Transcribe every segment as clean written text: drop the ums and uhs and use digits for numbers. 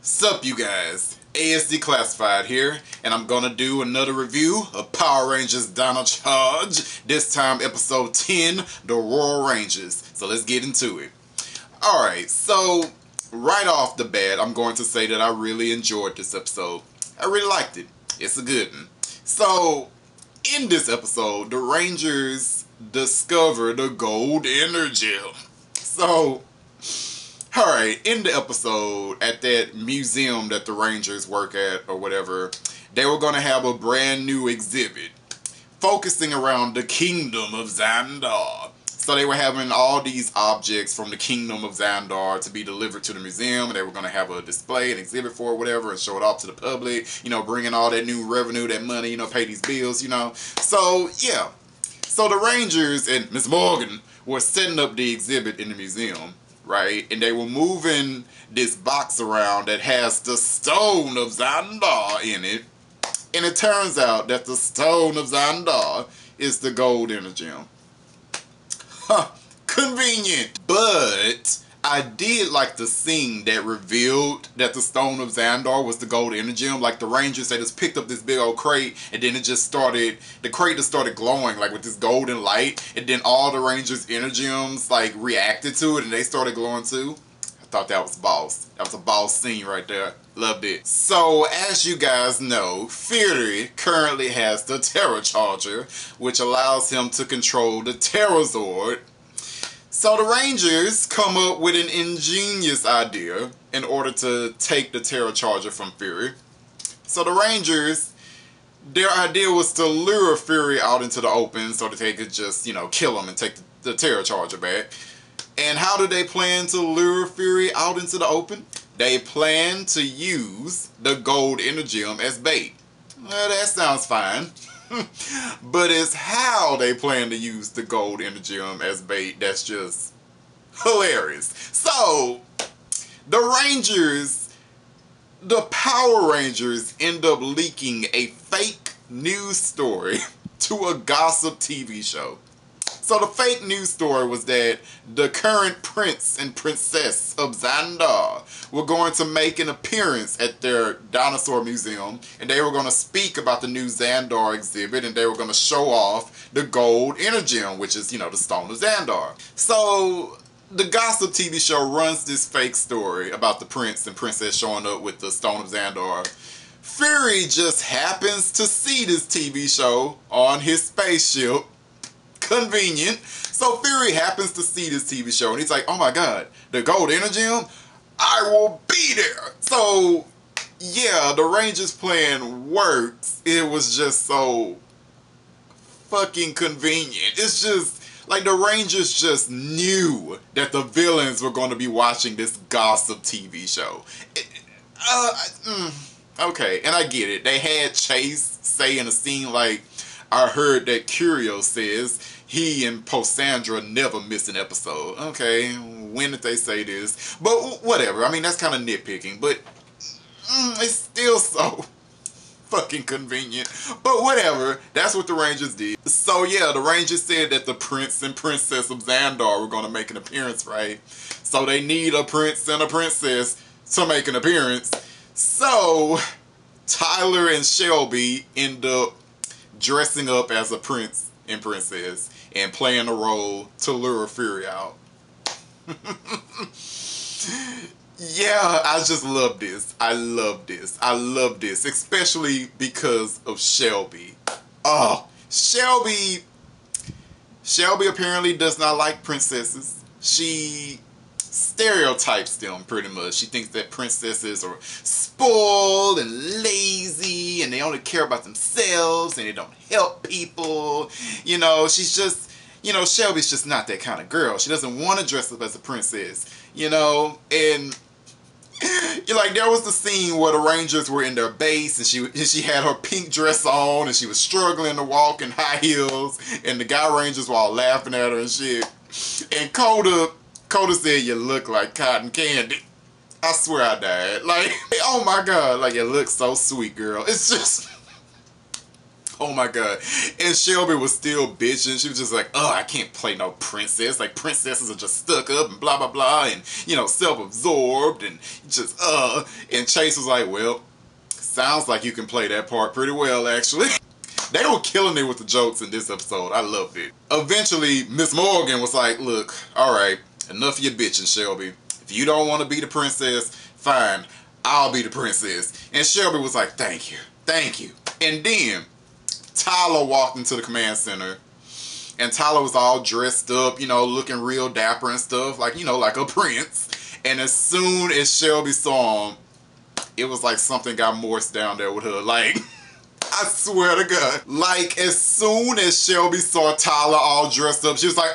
Sup you guys, ASD Classified here, and I'm gonna do another review of Power Rangers Dino Charge, this time episode 10, The Royal Rangers. So let's get into it. Alright, so right off the bat, I'm going to say that I really enjoyed this episode. I really liked it. It's a good one. So, in this episode, the Rangers discover the gold energy. So, alright, in the episode, at that museum that the Rangers work at, or whatever, they were going to have a brand new exhibit focusing around the Kingdom of Zandor. So they were having all these objects from the Kingdom of Zandor to be delivered to the museum, and they were going to have a display, an exhibit for it, whatever, and show it off to the public, you know, bringing all that new revenue, that money, you know, pay these bills, you know. So, yeah. So the Rangers and Miss Morgan were setting up the exhibit in the museum, right? And they were moving this box around that has the Stone of Zandor in it. And it turns out that the Stone of Zandor is the gold energy. Huh, convenient. But I did like the scene that revealed that the Stone of Zandor was the gold energy. Like the Rangers, they just picked up this big old crate, and then it just started, the crate just started glowing like with this golden light, and then all the Rangers' energiums like reacted to it and they started glowing too. I thought that was boss. That was a boss scene right there. Loved it. So, as you guys know, Fury currently has the Terror Charger, which allows him to control the Terrorzord. So the Rangers come up with an ingenious idea in order to take the Terror Charger from Fury. So the Rangers, their idea was to lure Fury out into the open so that they could just, you know, kill him and take the Terror Charger back. And how do they plan to lure Fury out into the open? They plan to use the gold energium as bait. Well, that sounds fine. But it's how they plan to use the gold energium as bait that's just hilarious. So, the Rangers, the Power Rangers, end up leaking a fake news story to a gossip TV show. So the fake news story was that the current Prince and Princess of Zandor were going to make an appearance at their dinosaur museum, and they were going to speak about the new Zandor exhibit, and they were going to show off the gold energium, which is, you know, the Stone of Zandor. So the gossip TV show runs this fake story about the Prince and Princess showing up with the Stone of Zandor. Fury just happens to see this TV show on his spaceship. Convenient. So Fury happens to see this TV show and he's like, oh my god, the gold energium? I will be there. So yeah, the Rangers plan works. It was just so fucking convenient. It's just like the Rangers just knew that the villains were going to be watching this gossip TV show. Okay, and I get it. They had Chase say in a scene like, I heard that Curio says he and Posandra never miss an episode. Okay, when did they say this? But whatever. I mean, that's kind of nitpicking, but it's still so fucking convenient. But whatever. That's what the Rangers did. So yeah, the Rangers said that the Prince and Princess of Zandor were going to make an appearance, right? So they need a Prince and a Princess to make an appearance. So Tyler and Shelby end up dressing up as a prince and princess and playing a role to lure Fury out. Yeah, I just love this. I love this. I love this, especially because of Shelby. Oh, Shelby apparently does not like princesses. She stereotypes them pretty much. She thinks that princesses are spoiled and lazy and they only care about themselves and they don't help people. You know, she's just, you know, Shelby's just not that kind of girl. She doesn't want to dress up as a princess, you know. And like there was the scene where the Rangers were in their base and she had her pink dress on and she was struggling to walk in high heels and the guy Rangers were all laughing at her and shit. And Coda said, you look like cotton candy. I swear I died. Like, oh my god, like, it looks so sweet, girl. It's just, Oh my god. And Shelby was still bitching. She was just like, oh, I can't play no princess. Like, princesses are just stuck up and blah, blah, blah. And, you know, self-absorbed and just, And Chase was like, well, sounds like you can play that part pretty well, actually. They were killing it with the jokes in this episode. I loved it. Eventually, Miss Morgan was like, look, alright, enough of your bitching, Shelby. If you don't want to be the princess, fine, I'll be the princess. And Shelby was like, thank you, thank you. And then Tyler walked into the command center, and Tyler was all dressed up, you know, looking real dapper and stuff, like, you know, like a prince. And as soon as Shelby saw him, it was like something got morsed down there with her. Like, I swear to God. Like, as soon as Shelby saw Tyler all dressed up, she was like,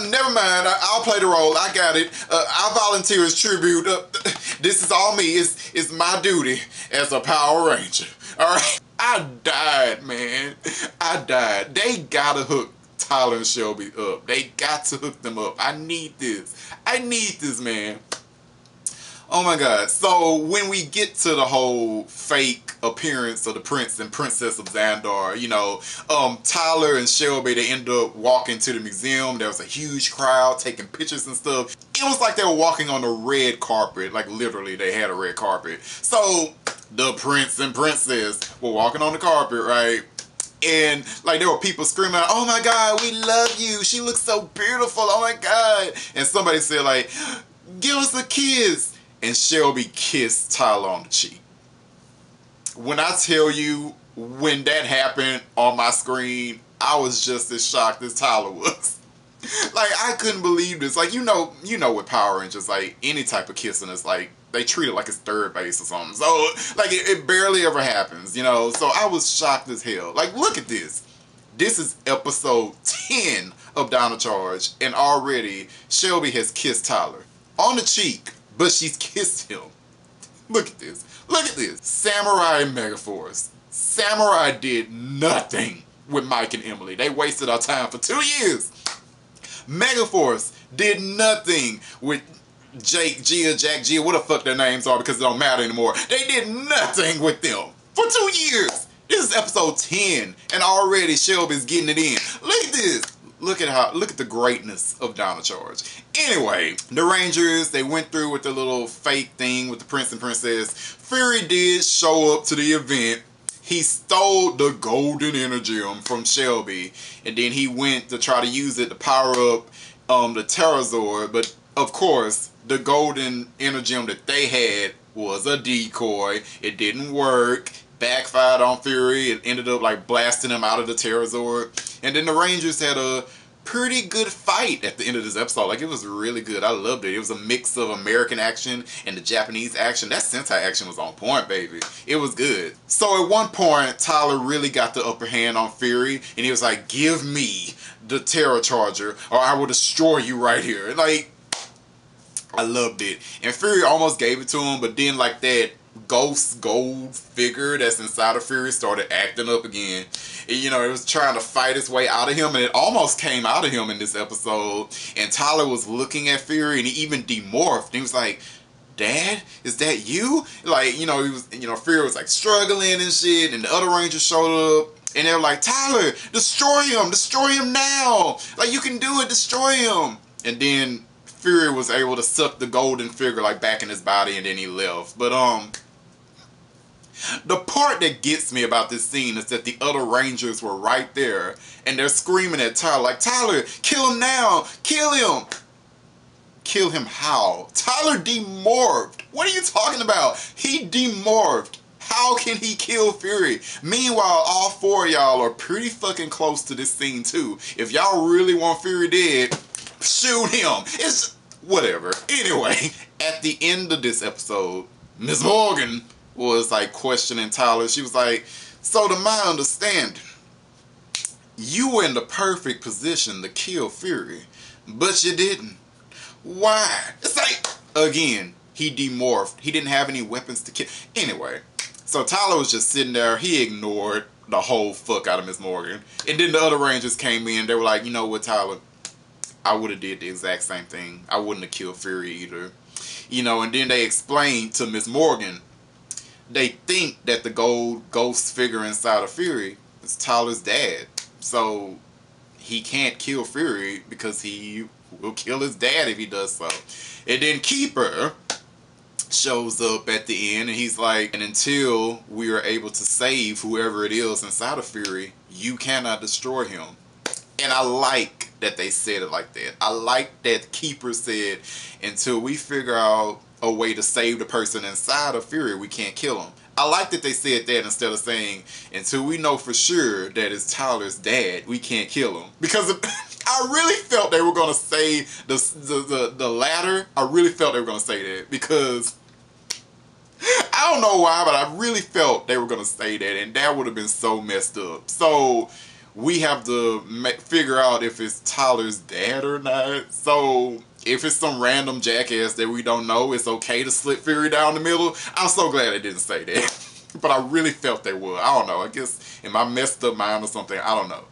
never mind, I'll play the role, I got it. I volunteer as tribute. This is all me, it's my duty as a Power Ranger. Alright? I died, man. I died. They gotta hook Tyler and Shelby up. They got to hook them up. I need this. I need this, man. Oh my god. So when we get to the whole fake appearance of the Prince and Princess of Zandor, you know, Tyler and Shelby, they end up walking to the museum. There was a huge crowd taking pictures and stuff. It was like they were walking on the red carpet. Like, literally, they had a red carpet. So the Prince and Princess were walking on the carpet, right? And like there were people screaming, oh my god, we love you, she looks so beautiful, oh my god. And somebody said like, give us a kiss. And Shelby kissed Tyler on the cheek. When I tell you, when that happened on my screen, I was just as shocked as Tyler was. Like, I couldn't believe this. Like, you know with Power Rangers, like, any type of kissing is like, they treat it like it's third base or something. So, like, it barely ever happens, you know? So I was shocked as hell. Like, look at this. This is episode 10 of Dino Charge, and already Shelby has kissed Tyler on the cheek, but she's kissed him. Look at this. Look at this. Samurai and Megaforce. Samurai did nothing with Mike and Emily. They wasted our time for 2 years. Megaforce did nothing with Jake, Gia, Jack, Gia, what the fuck their names are because it don't matter anymore. They did nothing with them for 2 years. This is episode 10, and already Shelby's getting it in. Look at this. Look at the greatness of Dino Charge. Anyway, the Rangers, they went through with the little fake thing with the Prince and Princess. Fury did show up to the event. He stole the golden energy from Shelby, and then he went to try to use it to power up the Terrazord. But of course, the golden energy that they had was a decoy. It didn't work. Backfired on Fury. It ended up like blasting him out of the Terrazord. And then the Rangers had a pretty good fight at the end of this episode. Like, it was really good. I loved it. It was a mix of American action and the Japanese action. That Sentai action was on point, baby. It was good. So at one point, Tyler really got the upper hand on Fury, and he was like, give me the Terra Charger or I will destroy you right here. Like, I loved it. And Fury almost gave it to him, but then like that ghost gold figure that's inside of Fury started acting up again. And, you know, it was trying to fight its way out of him, and it almost came out of him in this episode. And Tyler was looking at Fury, and he even demorphed. And he was like, Dad, is that you? Like, you know, he was, you know, Fury was like struggling and shit, and the other Rangers showed up, and they were like, Tyler, destroy him now. Like, you can do it, destroy him. And then Fury was able to suck the golden figure like back in his body, and then he left. But the part that gets me about this scene is that the other Rangers were right there, and they're screaming at Tyler like, Tyler, kill him now, kill him. Kill him how? Tyler demorphed. What are you talking about? He demorphed. How can he kill Fury? Meanwhile, all four of y'all are pretty fucking close to this scene too. If y'all really want Fury dead, shoot him. It's whatever. Anyway, at the end of this episode, Miss Morgan was like questioning Tyler. She was like, so to my understanding, you were in the perfect position to kill Fury, but you didn't. Why? It's like, again, he demorphed. He didn't have any weapons to kill. Anyway, so Tyler was just sitting there. He ignored the whole fuck out of Miss Morgan. And then the other Rangers came in. They were like, you know what, Tyler? I would have did the exact same thing. I wouldn't have killed Fury either. You know, and then they explained to Miss Morgan they think that the gold ghost figure inside of Fury is Tyler's dad. So he can't kill Fury because he will kill his dad if he does so. And then Keeper shows up at the end and he's like, and until we are able to save whoever it is inside of Fury, you cannot destroy him. And I like that they said it like that. I like that Keeper said, until we figure out a way to save the person inside of Fury, we can't kill him. I like that they said that instead of saying, until we know for sure that it's Tyler's dad, we can't kill him. Because I really felt they were going to say the latter. I really felt they were going to say that because I don't know why, but I really felt they were going to say that, and that would have been so messed up. So we have to figure out if it's Tyler's dad or not. So if it's some random jackass that we don't know, it's okay to slit Fury down the middle. I'm so glad they didn't say that. But I really felt they would. I don't know. I guess in my messed up mind or something. I don't know.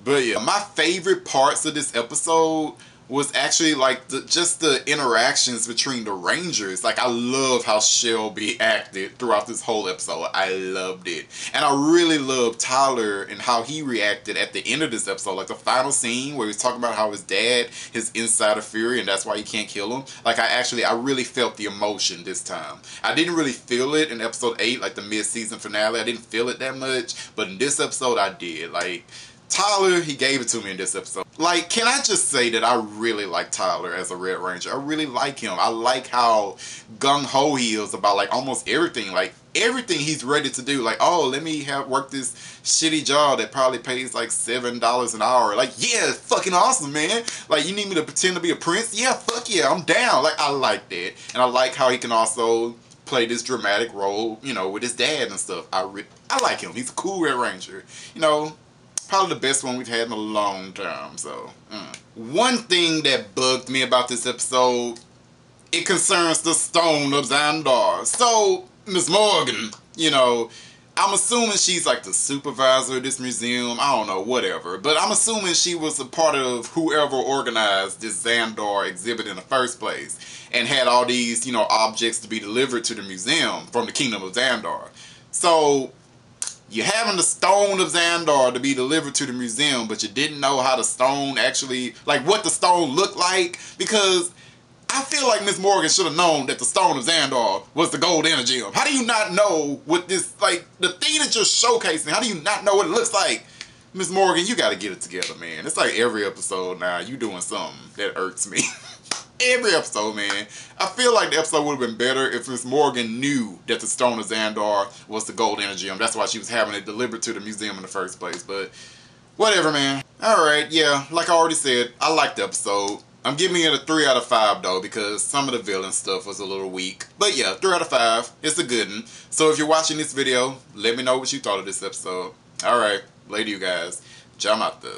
But yeah, my favorite parts of this episode was actually like just the interactions between the Rangers. Like, I love how Shelby acted throughout this whole episode. I loved it. And I really loved Tyler and how he reacted at the end of this episode. Like the final scene where he was talking about how his dad is inside of Fury and that's why he can't kill him. Like, I really felt the emotion this time. I didn't really feel it in episode 8, like the mid-season finale. I didn't feel it that much. But in this episode, I did. Like, Tyler, he gave it to me in this episode. Like, can I just say that I really like Tyler as a Red Ranger? I really like him. I like how gung-ho he is about, like, almost everything. Like, everything he's ready to do. Like, oh, let me work this shitty job that probably pays, like, $7 an hour. Like, yeah, it's fucking awesome, man. Like, you need me to pretend to be a prince? Yeah, fuck yeah, I'm down. Like, I like that. And I like how he can also play this dramatic role, you know, with his dad and stuff. I like him. He's a cool Red Ranger. You know, probably the best one we've had in a long time, so. One thing that bugged me about this episode, it concerns the Stone of Zandor. So, Miss Morgan, you know, I'm assuming she's like the supervisor of this museum. I don't know, whatever. But I'm assuming she was a part of whoever organized this Zandor exhibit in the first place and had all these, you know, objects to be delivered to the museum from the Kingdom of Zandor. So you're having the Stone of Zandor to be delivered to the museum, but you didn't know how the stone actually, like what the stone looked like, because I feel like Miss Morgan should have known that the Stone of Zandor was the gold energy. How do you not know what this, like, the thing that you're showcasing, how do you not know what it looks like? Miss Morgan, you gotta get it together, man. It's like every episode now, you doing something that irks me. Every episode, man. I feel like the episode would have been better if Miss Morgan knew that the Stone of Zandor was the gold energy. That's why she was having it delivered to the museum in the first place. But whatever, man. Alright, yeah. Like I already said, I liked the episode. I'm giving it a 3 out of 5 though, because some of the villain stuff was a little weak. But yeah, 3 out of 5. It's a good one. So if you're watching this video, let me know what you thought of this episode. Alright, later you guys. Jam out the